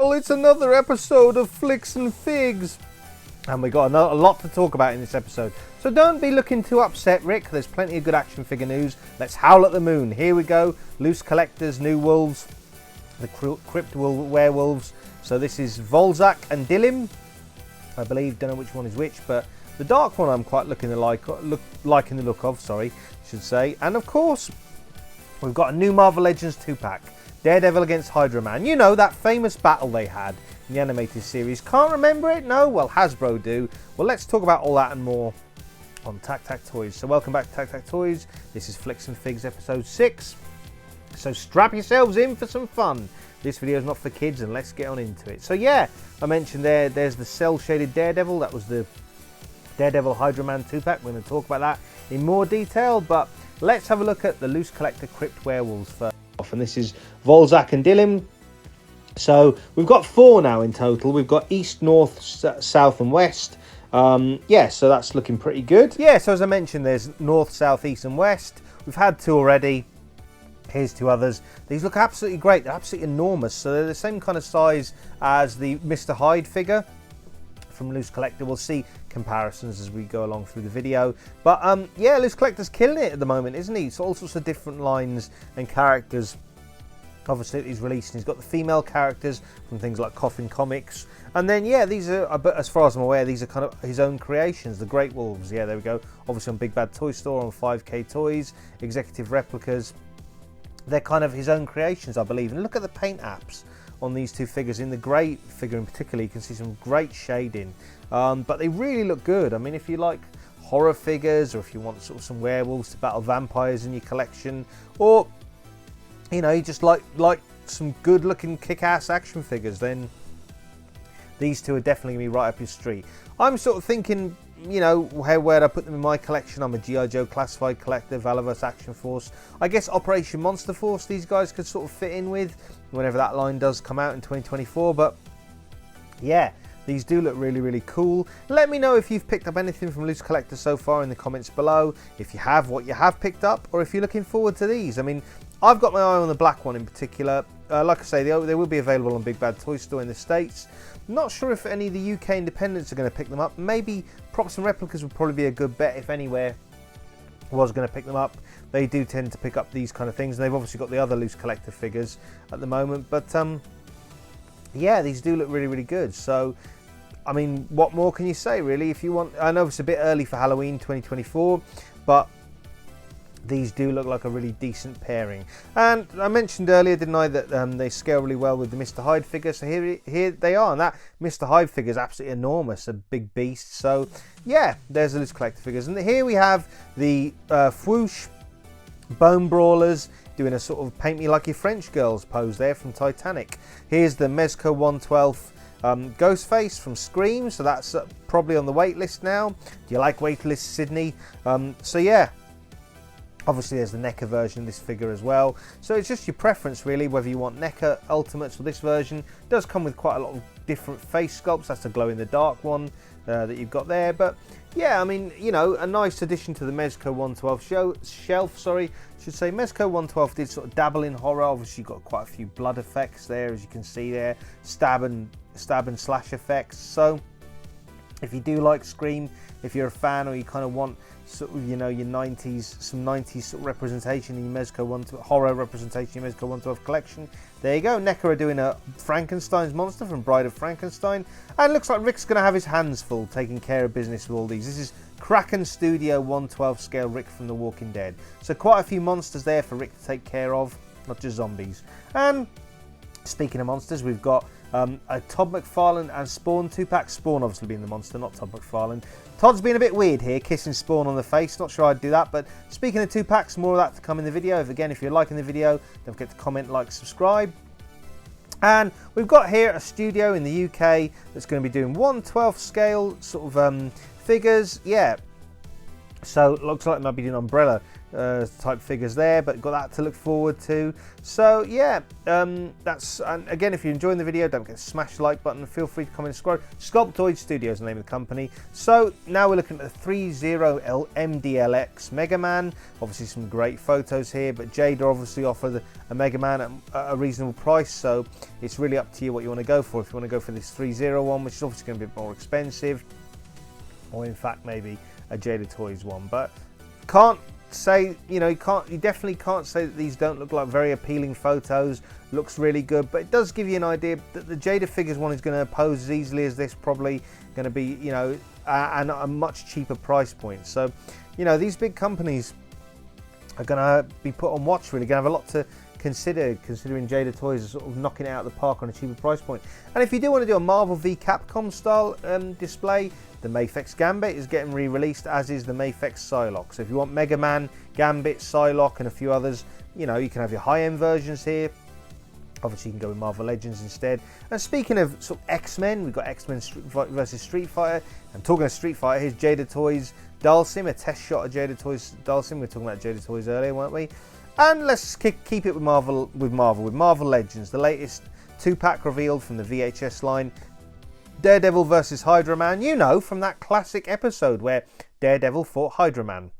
Well, it's another episode of Flicks and Figs. And we got a lot to talk about in this episode. So don't be looking too upset, Rick. There's plenty of good action figure news. Let's howl at the moon. Here we go. Loose collectors, new wolves. The Crypt werewolves. So this is Vozlak and Dilim, I believe. Don't know which one is which, but the dark one I'm quite liking the look of, sorry, I should say. And of course, we've got a new Marvel Legends 2-pack. Daredevil against Hydroman. You know, that famous battle they had in the animated series. Can't remember it? No? Well, Hasbro do. Well, let's talk about all that and more on Tac Tac Toys. So welcome back to Tac Tac Toys. This is Flicks and Figs episode 6. So strap yourselves in for some fun. This video is not for kids, and let's get on into it. So yeah, I mentioned there's the cel-shaded Daredevil. That was the Daredevil Hydroman 2-pack. We're going to talk about that in more detail, but let's have a look at the loose collector Crypt werewolves first. And this is Vozlak and Dilim. So we've got 4 now in total. We've got East, North, South and West. Yeah, so that's looking pretty good. Yeah, so as I mentioned, there's North, South, East and West. We've had 2 already. Here's 2 others. These look absolutely great. They're absolutely enormous. So they're the same kind of size as the Mr. Hyde figure from Loose Collector. We'll see comparisons as we go along through the video. But yeah, Loose Collector's killing it at the moment, isn't he? So all sorts of different lines and characters. Obviously, he's releasing. He's got the female characters from things like Coffin Comics. And then, yeah, these are, but as far as I'm aware, these are kind of his own creations. The Great Wolves. Yeah, there we go. Obviously on Big Bad Toy Store, on 5K Toys, Executive Replicas. They're kind of his own creations, I believe. And look at the paint apps on these 2 figures. In the grey figure in particular, you can see some great shading. But they really look good. I mean, if you like horror figures, or if you want sort of some werewolves to battle vampires in your collection, or you know, you just like some good looking kick-ass action figures, then these 2 are definitely going to be right up your street. I'm sort of thinking, you know, where'd I put them in my collection? I'm a G.I. Joe classified collector, Valorverse Action Force. I guess Operation Monster Force these guys could sort of fit in with whenever that line does come out in 2024. But yeah, these do look really, really cool. Let me know if you've picked up anything from Loose Collector so far in the comments below. If you have, what you have picked up, or if you're looking forward to these. I mean, I've got my eye on the black one in particular. Like I say, they will be available on Big Bad Toy Store in the States. Not sure if any of the UK independents are going to pick them up. Maybe Props and Replicas would probably be a good bet if anywhere was going to pick them up. They do tend to pick up these kind of things. And they've obviously got the other Loose Collector figures at the moment. But yeah, these do look really, really good. So, I mean, what more can you say, really? If you want, I know it's a bit early for Halloween 2024, but these do look like a really decent pairing. And I mentioned earlier, didn't I, that they scale really well with the Mr. Hyde figure. So here they are. And that Mr. Hyde figure is absolutely enormous, a big beast. So yeah, there's the Loose Collector figures. And here we have the Whoosh Bone Brawlers doing a sort of paint me like your French girls pose there from Titanic. Here's the Mezco 112 Ghostface from Scream. So that's probably on the wait list now. Do you like waitlists, Sidney? So yeah. Obviously there's the Neca version of this figure as well. So it's just your preference really, whether you want Neca Ultimates or this version. It does come with quite a lot of different face sculpts. That's the glow in the dark one that you've got there. But yeah, I mean, you know, a nice addition to the Mezco 112 shelf, sorry. I should say Mezco 112 did sort of dabble in horror. Obviously you've got quite a few blood effects there, as you can see there. Stab and slash effects. So if you do like Scream, if you're a fan, or you kind of want sort of, you know, your 90s, some 90s sort of representation in your Mezco 112, horror representation in your Mezco 112 collection, there you go. Neca are doing a Frankenstein's monster from Bride of Frankenstein, and it looks like Rick's going to have his hands full taking care of business with all these. This is Kraken Studio 112 scale Rick from The Walking Dead. So quite a few monsters there for Rick to take care of, not just zombies. And speaking of monsters, we've got a Todd McFarlane and Spawn 2-pack. Spawn obviously being the monster, not Todd McFarlane. Todd's been a bit weird here, kissing Spawn on the face. Not sure I'd do that, but speaking of 2-packs, more of that to come in the video. Again, if you're liking the video, don't forget to comment, like, subscribe. And we've got here a studio in the UK that's going to be doing 1/12 scale sort of figures. Yeah. So it looks like they might be doing Umbrella type figures there, but got that to look forward to. So yeah, that's, and again, if you're enjoying the video, don't forget to smash the like button. Feel free to comment and subscribe. Sculptroid Studio is the name of the company. So now we're looking at the Threezero MDLX Mega Man. Obviously some great photos here, but Jada obviously offered a Mega Man at a reasonable price, so it's really up to you what you want to go for. If you want to go for this Threezero one, which is obviously going to be a bit more expensive, or in fact maybe a Jada Toys one, but can't say, you definitely can't say that these don't look like very appealing photos. Looks really good, but it does give you an idea that the Jada figures one is going to pose as easily as this, probably going to be, and at a much cheaper price point. So, these big companies are going to be put on watch, really. Going to have a lot to consider, considering Jada Toys is sort of knocking it out of the park on a cheaper price point. And if you do want to do a Marvel v Capcom style display, the Mafex Gambit is getting re-released, as is the Mafex Psylocke. So if you want Mega Man, Gambit, Psylocke, and a few others, you can have your high-end versions here. Obviously, you can go with Marvel Legends instead. And speaking of sort of X-Men, we've got Xmen Vs Street Fighter. And talking of Street Fighter, here's Jada Toys Dhalism, a test shot of Jada Toys Dhalism. We were talking about Jada Toys earlier, weren't we? And let's keep it with Marvel Legends. The latest 2-pack revealed from the VHS line. Daredevil versus Hydroman, from that classic episode where Daredevil fought Hydroman.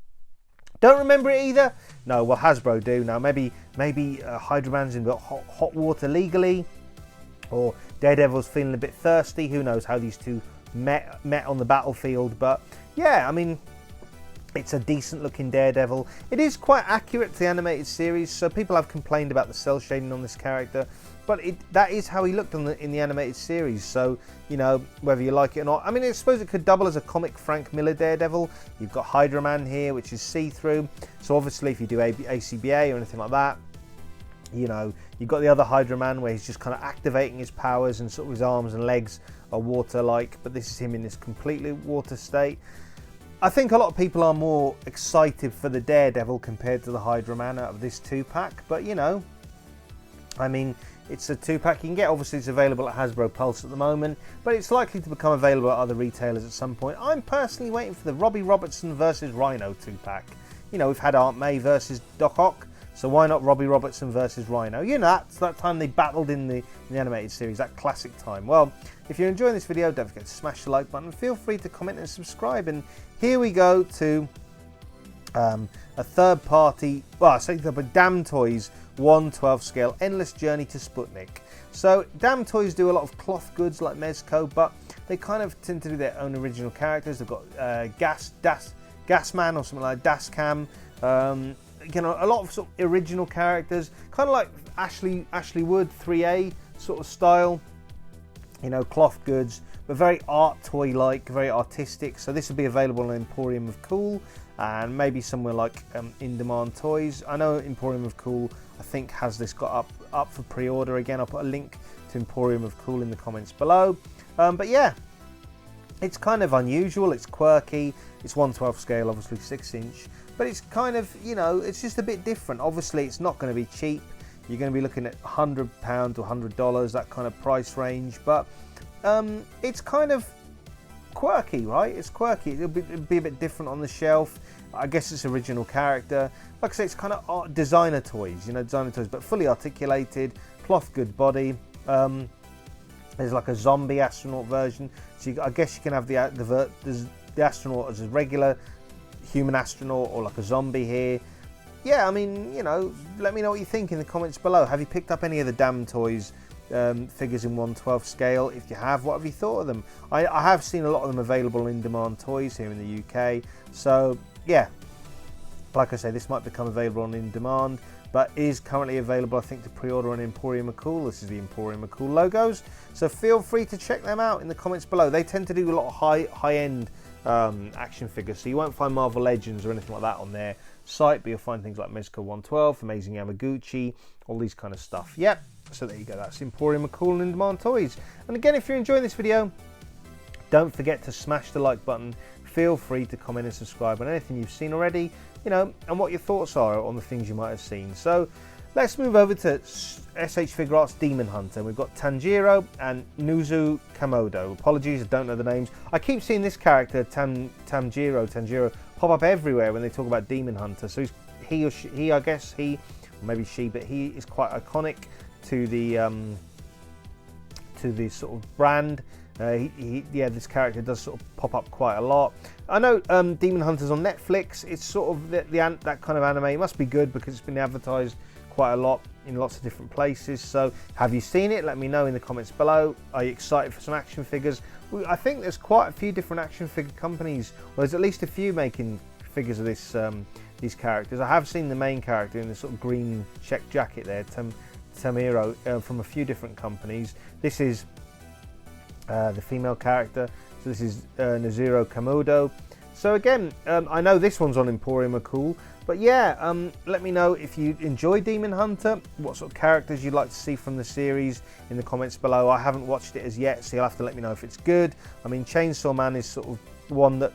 Don't remember it either? No, well, Hasbro do. Now, maybe Hydroman's in hot water legally, or Daredevil's feeling a bit thirsty. Who knows how these two met on the battlefield. But, yeah, I mean, it's a decent looking Daredevil. It is quite accurate to the animated series, so people have complained about the cell shading on this character, but that is how he looked in the animated series. So, whether you like it or not. I mean, I suppose it could double as a comic Frank Miller Daredevil. You've got Hydroman here, which is see-through. So obviously if you do ACBA or anything like that, you've got the other Hydroman where he's just kind of activating his powers and sort of his arms and legs are water-like, but this is him in this completely water state. I think a lot of people are more excited for the Daredevil compared to the Hydroman out of this 2-pack, but I mean, it's a 2-pack you can get. Obviously, it's available at Hasbro Pulse at the moment, but it's likely to become available at other retailers at some point. I'm personally waiting for the Robbie Robertson versus Rhino 2-pack. We've had Aunt May versus Doc Ock, so why not Robbie Robertson versus Rhino? That's that time they battled in the animated series, that classic time. Well, if you're enjoying this video, don't forget to smash the like button. Feel free to comment and subscribe. And here we go to a third party, well, I say Damn Toys 1/12 scale Endless Journey to Sputnik. So Damn Toys do a lot of cloth goods like Mezco, but they kind of tend to do their own original characters. They've got Gasman or something like Dascam. A lot of sort of original characters, kind of like Ashley Wood 3A sort of style. Cloth goods, but very art toy-like, very artistic. So this will be available on Emporium of Cool and maybe somewhere like In Demand Toys. I know Emporium of Cool, I think, has this got up for pre-order again. I'll put a link to Emporium of Cool in the comments below. But yeah, it's kind of unusual, it's quirky, it's 1/12 scale, obviously 6-inch, but it's kind of, it's just a bit different. Obviously, it's not going to be cheap. You're going to be looking at £100 to $100, that kind of price range, but it's kind of quirky, right? It's quirky. It'll be a bit different on the shelf. I guess it's original character. Like I say, it's kind of designer toys, but fully articulated, cloth good body. There's like a zombie astronaut version, so I guess you can have the astronaut as a regular human astronaut or like a zombie here. Yeah, I mean, let me know what you think in the comments below. Have you picked up any of the Damn Toys figures in 1/12 scale? If you have, what have you thought of them? I have seen a lot of them available in Demand Toys here in the UK. So, yeah, like I say, this might become available on In Demand, but is currently available, I think, to pre-order on Emporium of Cool. This is the Emporium of Cool logos. So feel free to check them out in the comments below. They tend to do a lot of high-end action figures, so you won't find Marvel Legends or anything like that on their site, but you'll find things like Mezco 1/12, Amazing Yamaguchi, all these kind of stuff. Yep, so there you go, that's Emporium of Cool and In Demand Toys. And again, if you're enjoying this video, don't forget to smash the like button. Feel free to comment and subscribe on anything you've seen already, and what your thoughts are on the things you might have seen. So let's move over to SH Figure Arts Demon Hunter. We've got Tanjiro and Nuzu Kamodo. Apologies, I don't know the names. I keep seeing this character, Tanjiro, pop up everywhere when they talk about Demon Hunter. So he or she, I guess he, or maybe she, but he is quite iconic to the sort of brand. Yeah, this character does sort of pop up quite a lot. I know Demon Hunter's on Netflix. It's sort of that kind of anime. It must be good because it's been advertised quite a lot in lots of different places. So have you seen it? Let me know in the comments below. Are you excited for some action figures? I think there's quite a few different action figure companies. Well, there's at least a few making figures of this these characters. I have seen the main character in the sort of green check jacket there, Tamiro, from a few different companies. This is the female character, so this is Nezuro Komodo. So again, I know this one's on Emporium are cool, but yeah, let me know if you enjoy Demon Hunter, what sort of characters you'd like to see from the series in the comments below. I haven't watched it as yet, so you'll have to let me know if it's good. I mean, Chainsaw Man is sort of one that,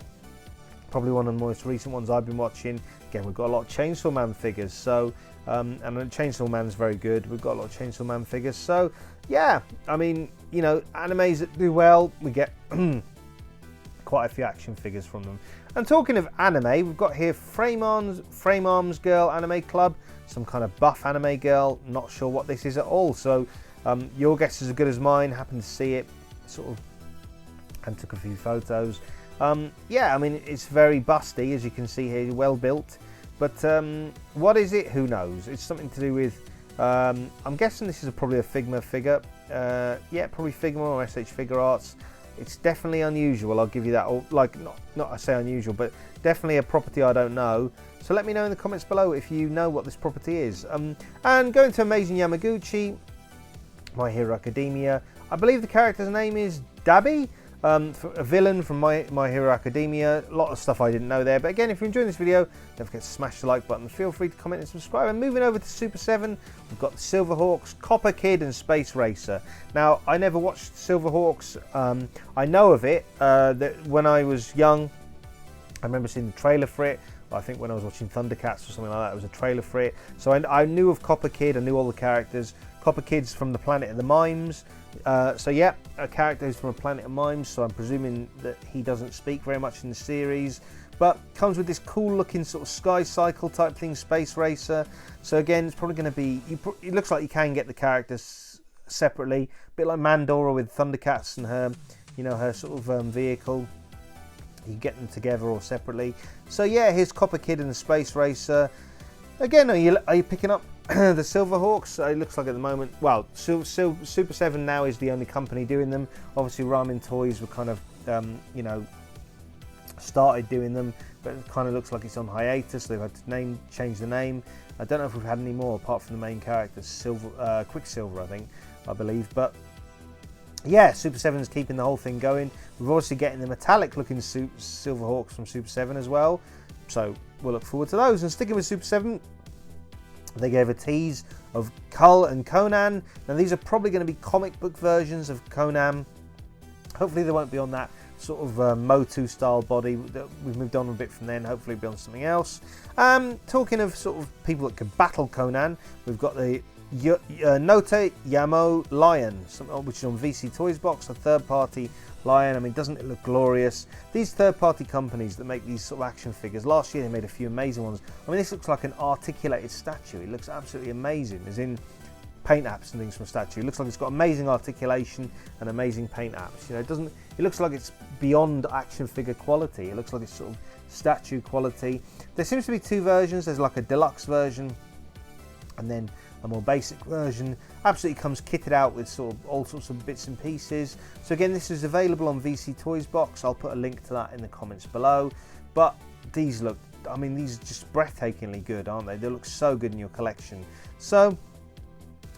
probably one of the most recent ones I've been watching. Again, we've got a lot of Chainsaw Man figures, so and Chainsaw Man's very good. We've got a lot of Chainsaw Man figures, so yeah, I mean, you know, animes that do well, we get quite a few action figures from them. And talking of anime, we've got here Frame Arms Girl Anime Club, some kind of buff anime girl. Not sure what this is at all, so your guess is as good as mine. Happened to see it, sort of, and took a few photos. Yeah, I mean, it's very busty, as you can see here, well built. But what is it? Who knows? It's something to do with, I'm guessing this is probably a Figma figure. Yeah, probably Figma or SH Figure Arts. It's definitely unusual, I'll give you that. Or, like, not I say unusual, but definitely a property I don't know. So let me know in the comments below if you know what this property is. And going to Amazing Yamaguchi, My Hero Academia. I believe the character's name is Dabi. A villain from My Hero Academia. A lot of stuff I didn't know there. But again, if you're enjoying this video, don't forget to smash the like button. Feel free to comment and subscribe. And moving over to Super 7, we've got the Silverhawks, Copper Kid and Space Racer. Now, I never watched Silverhawks. I know of it. That when I was young, I remember seeing the trailer for it. I think when I was watching Thundercats or something like that, it was a trailer for it. So I knew of Copper Kid. I knew all the characters. Copper Kid's from the planet of the Mimes. So yeah, a character who's from a planet of mimes, so I'm presuming that he doesn't speak very much in the series, but comes with this cool looking sort of sky cycle type thing, Space Racer. So again, it's probably going to be, it looks like you can get the characters separately, a bit like Mandora with Thundercats and her, you know, her sort of vehicle. You can get them together or separately. So yeah, here's Copper Kid and the Space Racer. Again, are you picking up the Silverhawks? It looks like at the moment, well, Super 7 now is the only company doing them. Obviously, Ramen Toys were kind of, you know, started doing them, but it kind of looks like it's on hiatus. They've had to change the name. I don't know if we've had any more apart from the main characters, Quicksilver, I believe. But yeah, Super 7 is keeping the whole thing going. We're obviously getting the metallic-looking Silverhawks from Super 7 as well. So we'll look forward to those. And sticking with Super 7, they gave a tease of Kaaarll and Conan. Now these are probably going to be comic book versions of Conan. Hopefully they won't be on that sort of Motu style body. We've moved on a bit from then. Hopefully it'll be on something else. Talking of sort of people that could battle Conan, we've got the Note Yamo Lion, which is on VC Toys box, a third party lion. I mean, doesn't it look glorious? These third-party companies that make these sort of action figures, last year they made a few amazing ones. I mean, this looks like an articulated statue. It looks absolutely amazing, as in paint apps and things from a statue. It looks like it's got amazing articulation and amazing paint apps. You know, it looks like it's beyond action figure quality. It looks like it's sort of statue quality. There seems to be two versions. There's like a deluxe version and then a more basic version. Absolutely comes kitted out with sort of all sorts of bits and pieces. So again, this is available on VC Toys box. I'll put a link to that in the comments below. But these look, I mean, these are just breathtakingly good, aren't they? They look so good in your collection. So,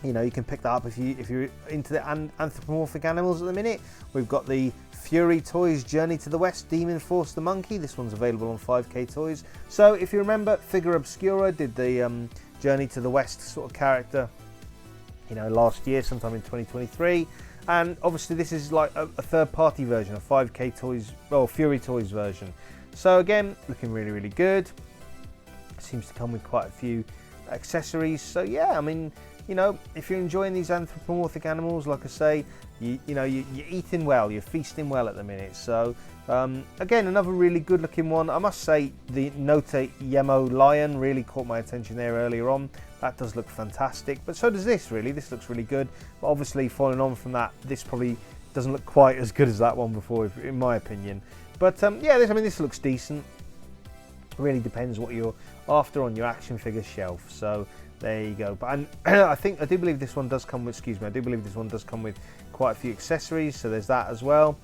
you know, you can pick that up if you're into the anthropomorphic animals at the minute. We've got the Fury Toys Journey to the West Demon Force the Monkey. This one's available on 5K Toys. So if you remember, Figure Obscura did the Journey to the West sort of character, you know, last year, sometime in 2023. And obviously this is like a third-party version, a 5K Toys, well, Fury Toys version. So again, looking really, really good. Seems to come with quite a few accessories. So yeah, I mean, you know, if you're enjoying these anthropomorphic animals, like I say, you're eating well, you're feasting well at the minute. So again, another really good looking one. I must say the Note Yemo Lion really caught my attention there earlier on. That does look fantastic, but so does this. Really, this looks really good. But obviously, following on from that, this probably doesn't look quite as good as that one before, in my opinion. But yeah, this looks decent. Really depends what you're after on your action figure shelf. So there you go. But I do believe this one does come with. Excuse me, I do believe this one does come with quite a few accessories. So there's that as well.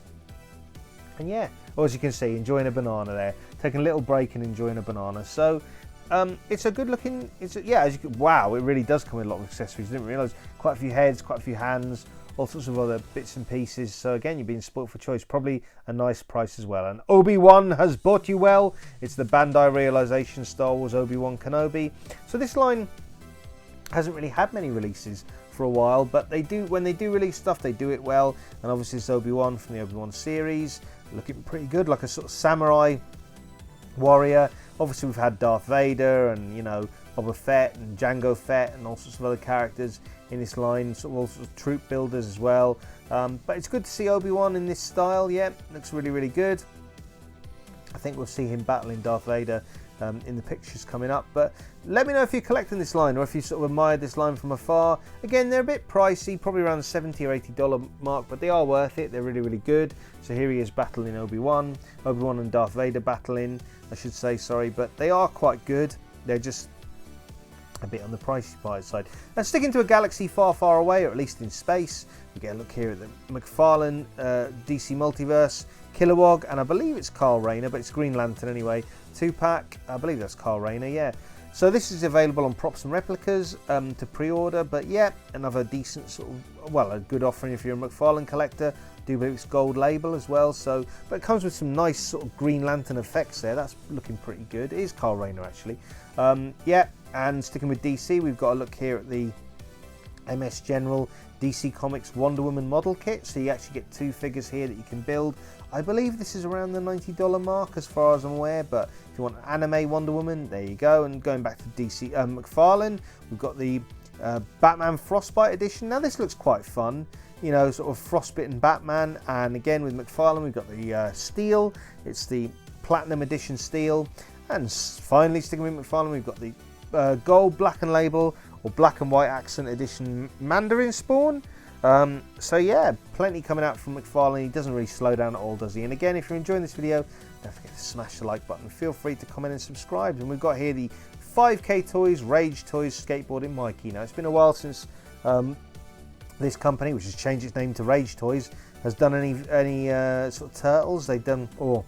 And yeah, well, as you can see, enjoying a banana there, taking a little break and enjoying a banana. So it's a good looking. Wow, it really does come with a lot of accessories. Didn't realise quite a few heads, quite a few hands, all sorts of other bits and pieces. So again, you've been spoilt for choice. Probably a nice price as well. And Obi-Wan has bought you well. It's the Bandai Realization Star Wars Obi-Wan Kenobi. So this line hasn't really had many releases for a while, but when they do release stuff, they do it well. And obviously it's Obi-Wan from the Obi-Wan series, looking pretty good, like a sort of samurai warrior. Obviously we've had Darth Vader and, you know, Boba Fett and Jango Fett and all sorts of other characters in this line, sort of all sorts of troop builders as well. But it's good to see Obi-Wan in this style. Yeah, looks really, really good. I think we'll see him battling Darth Vader in the pictures coming up. But let me know if you're collecting this line or if you sort of admired this line from afar. Again, they're a bit pricey, probably around the $70 or $80 mark, but they are worth it. They're really, really good. So here he is battling Obi-Wan and Darth Vader battling, I should say, sorry, but they are quite good. They're just a bit on the pricey side. And sticking to a galaxy far, far away, or at least in space, we get a look here at the McFarlane DC Multiverse Kilowog, and I believe it's Kaaarll Rayner, but it's Green Lantern anyway. 2-pack, I believe that's Kaaarll Rayner, yeah. So this is available on Props and Replicas to pre-order, but yeah, another decent sort of, well, a good offering if you're a McFarlane collector. I do believe it's gold label as well, so, but it comes with some nice sort of Green Lantern effects there. That's looking pretty good. It is Kaaarll Rayner actually. Yeah, and sticking with DC, we've got a look here at the MS General DC Comics Wonder Woman model kit. So you actually get 2 figures here that you can build. I believe this is around the $90 mark as far as I'm aware, but if you want an anime Wonder Woman, there you go. And going back to DC McFarlane, we've got the Batman Frostbite edition. Now this looks quite fun, you know, sort of frostbitten Batman. And again with McFarlane, we've got the steel. It's the Platinum Edition steel. And finally, sticking with McFarlane, we've got the gold black and label or black and white accent edition Mandarin Spawn. So yeah, plenty coming out from McFarlane. He doesn't really slow down at all, does he? And again, if you're enjoying this video, don't forget to smash the like button. Feel free to comment and subscribe. And we've got here the 5K Toys Rage Toys Skateboarding Mikey. Now it's been a while since this company, which has changed its name to Rage Toys, has done any sort of turtles. They've done, or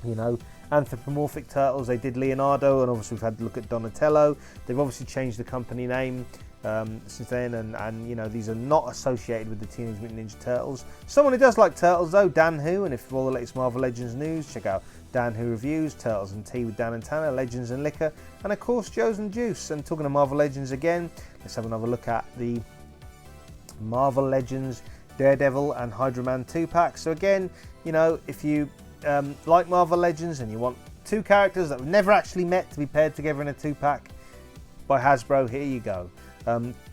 you know, anthropomorphic turtles. They did Leonardo, and obviously we've had a look at Donatello. They've obviously changed the company name since then, and you know, these are not associated with the Teenage Mutant Ninja Turtles. Someone who does like turtles though, Dan Who, and if for all the latest Marvel Legends news, check out Dan Who Reviews, Turtles and Tea with Dan and Tanner, Legends and Liquor, and of course Joe's and Juice. And talking of Marvel Legends again, let's have another look at the Marvel Legends Daredevil and Hydroman 2-pack. So again, you know, if you like Marvel Legends and you want 2 characters that have never actually met to be paired together in a 2-pack by Hasbro, here you go.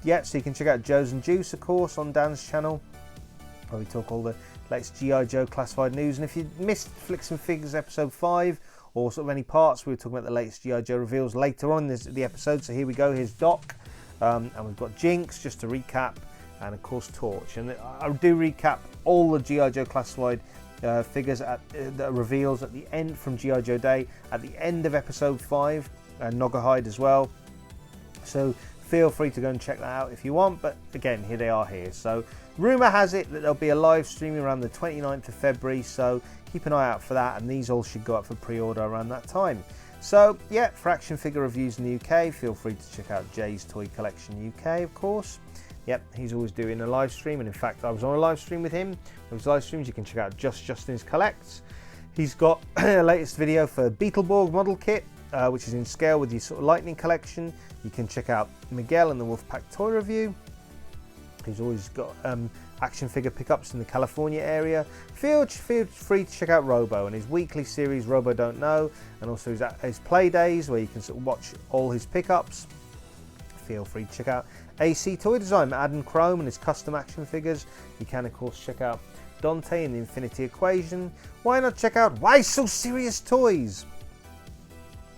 Yeah, so you can check out Joe's and Juice, of course, on Dan's channel, where we talk all the latest G.I. Joe classified news. And if you missed Flicks and Figures episode 5, or sort of any parts, we were talking about the latest G.I. Joe reveals later on in the episode. So here we go, here's Doc, and we've got Jinx, just to recap, and of course Torch. And I do recap all the G.I. Joe classified figures at the reveals at the end from G.I. Joe Day, at the end of episode 5, and Nogahide as well. So feel free to go and check that out if you want, but again, here they are here. So rumour has it that there'll be a live stream around the 29th of February, so keep an eye out for that, and these all should go up for pre-order around that time. So yeah, for action figure reviews in the UK, feel free to check out Jay's Toy Collection UK, of course. Yep, he's always doing a live stream, and in fact I was on a live stream with him. Those live streams you can check out Just Justin's Collects. He's got a latest video for Beetleborg model kit, which is in scale with your sort of Lightning collection. You can check out Miguel and the Wolfpack Toy Review. He's always got action figure pickups in the California area. Feel free to check out Robo and his weekly series Robo Don't Know, and also his play days where you can sort of watch all his pickups. feel free to check out AC Toy Design, Adam Chrome and his custom action figures. You can of course check out Dante and the Infinity Equation. Why not check out Why So Serious Toys?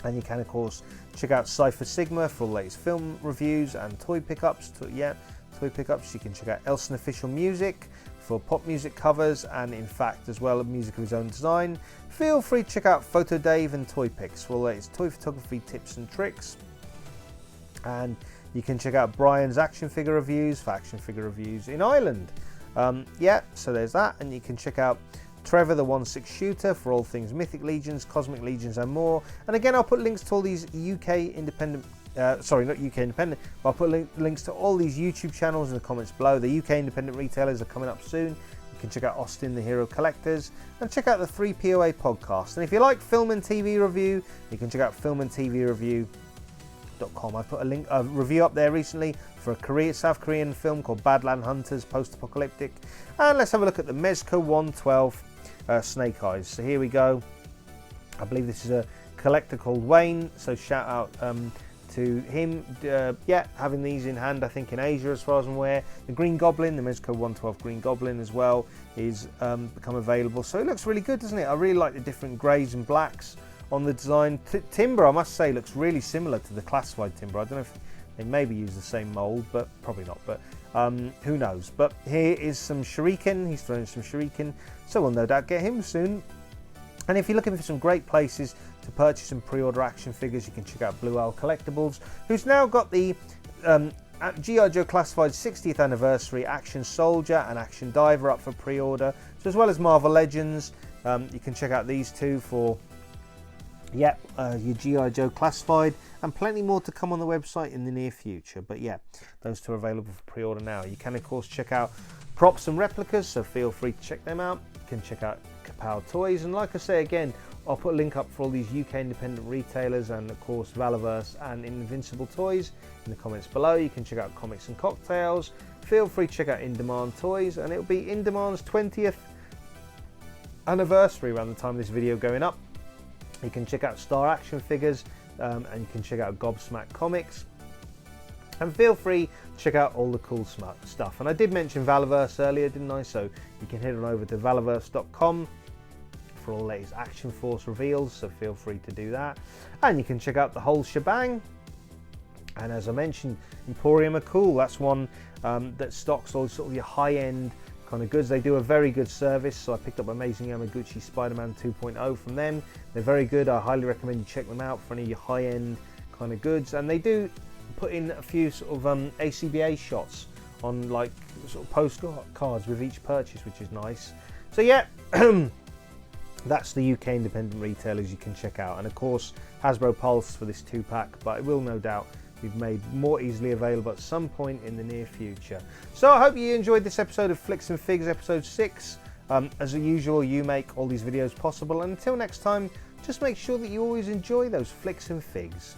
And you can of course check out Cypher Sigma for the latest film reviews and toy pickups. Toy pickups. You can check out Elson Official Music for pop music covers and in fact as well music of his own design. Feel free to check out Photo Dave and Toy Pics for the latest toy photography tips and tricks. And you can check out Brian's action figure reviews for action figure reviews in Ireland. So there's that. And you can check out Trevor the 1/6 Shooter for all things Mythic Legions, Cosmic Legions and more. And again, I'll put links to all these UK independent, sorry, not UK independent, but I'll put links to all these YouTube channels in the comments below. The UK independent retailers are coming up soon. You can check out Austin the Hero Collectors and check out the 3POA podcast. And if you like film and TV review, you can check out filmandtvreview.com. I put a review up there recently for a South Korean film called Badland Hunters, post-apocalyptic. And let's have a look at the Mezco 112 Snake Eyes. So here we go. I believe this is a collector called Wayne, so shout out to him. Having these in hand, I think in Asia as far as I'm aware. The Green Goblin, the Mezco 112 Green Goblin as well, is become available. So it looks really good, doesn't it? I really like the different greys and blacks on the design. Timber, I must say, looks really similar to the classified timber. I don't know if they maybe use the same mould, but probably not. But who knows? But here is some shuriken. He's throwing some shuriken, so we'll no doubt get him soon. And if you're looking for some great places to purchase and pre-order action figures, you can check out Blue Owl Collectibles, who's now got the G.I. Joe Classified 60th Anniversary Action Soldier and Action Diver up for pre-order, so as well as Marvel Legends. You can check out these two for your G.I. Joe Classified, and plenty more to come on the website in the near future. But yeah, those two are available for pre-order now. You can of course check out props and replicas, so feel free to check them out. You can check out Kaaarll Toys, and like I say again, I'll put a link up for all these UK independent retailers and of course Valiverse and Invincible Toys in the comments below. You can check out Comics and Cocktails. Feel free to check out In Demand Toys, and it'll be In Demand's 20th anniversary around the time of this video going up. You can check out Star Action Figures, and you can check out Gobsmack Comics. And feel free to check out all the cool stuff. And I did mention Valiverse earlier, didn't I? So you can head on over to valiverse.com for all the latest Action Force reveals, so feel free to do that. And you can check out the whole shebang. And as I mentioned, Emporium are cool. That's one that stocks all sort of your high-end kind of goods. They do a very good service, so I picked up Amazing Yamaguchi Spider-Man 2.0 from them. They're very good. I highly recommend you check them out for any of your high-end kind of goods. And they do put in a few sort of ACBA shots on like sort of postcards with each purchase, which is nice. So yeah, that's the UK independent retailers you can check out. And of course Hasbro Pulse for this 2-pack, but it will no doubt be made more easily available at some point in the near future. So I hope you enjoyed this episode of Flicks and Figs, episode 6. As usual, you make all these videos possible, and until next time, just make sure that you always enjoy those flicks and figs.